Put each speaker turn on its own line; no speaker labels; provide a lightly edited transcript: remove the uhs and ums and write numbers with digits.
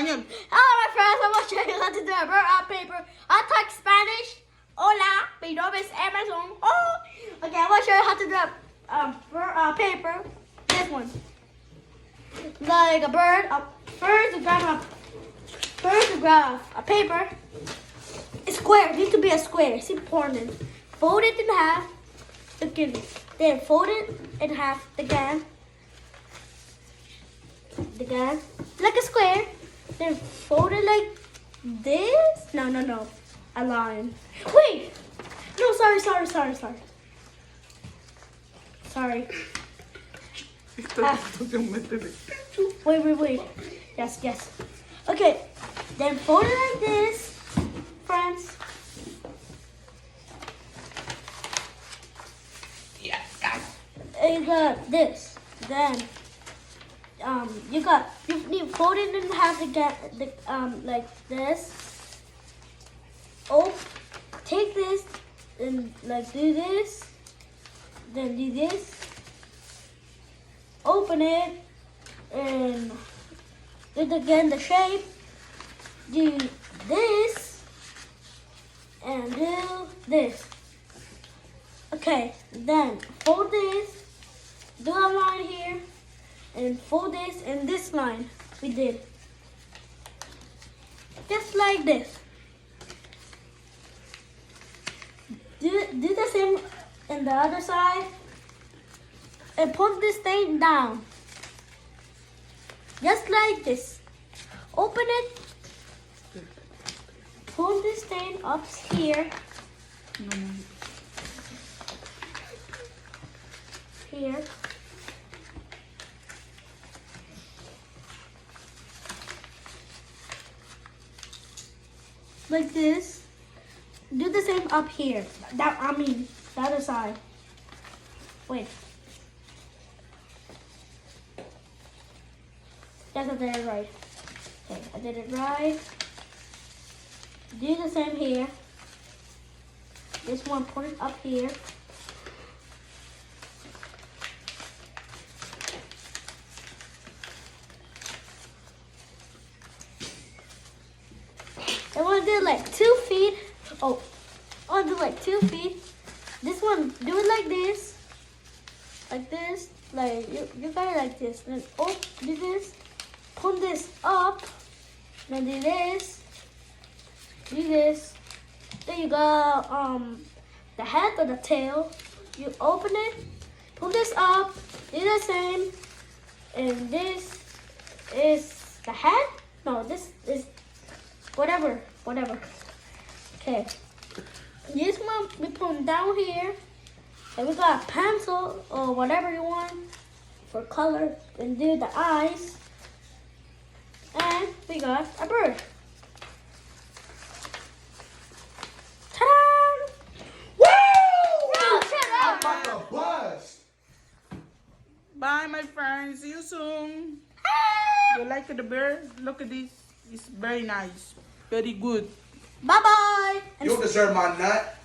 español.
Hello, my friends. I'm going to show you how to do a bird on paper. I talk Spanish. Hola, mi nombre es Amazon. Oh, okay. I'm going to show you how to do a bird on paper. This one, like a bird. First, you grab a paper. It's square. It needs to be a square. It's important. Fold it in half. Again, then fold it in half again. Like a square. Then fold it like this. No. A line. Wait. No, sorry. Wait. Yes. Okay. Then fold it like this, friends.
Yeah.
And you got this. Then you need to fold it in half again, like this. Oh, take this and like do this. Then do this. Open it and do it again the shape. Do this and do this. Okay, then fold this, do a line here, and fold this and this line we did. Just like this. Do the same in the other side and put this thing down. Just like this. Open it. Pull this thing up here. Here. Like this. Do the same up here. The other side. Wait. Yes, I did it right. Okay, I did it right. Do the same here. This one, put it up here. I want to do like 2 feet. Oh, I want to do like 2 feet. This one, do it like this. Like this. Like, you got it like this. Then, do this. Pull this up. Then do this. Do this. Then you got the head or the tail. You open it. Pull this up. Do the same. And this is the head. No, this is whatever. Okay. This one we put them down here. And we got a pencil or whatever you want for color and do the eyes. And we got a bird. Ta-da!
Woo!
No, shut up!
I'm about to bust. Bye, my friends. See you soon. You like the bird? Look at this. It's very nice. Very good.
Bye-bye!
You deserve my nut.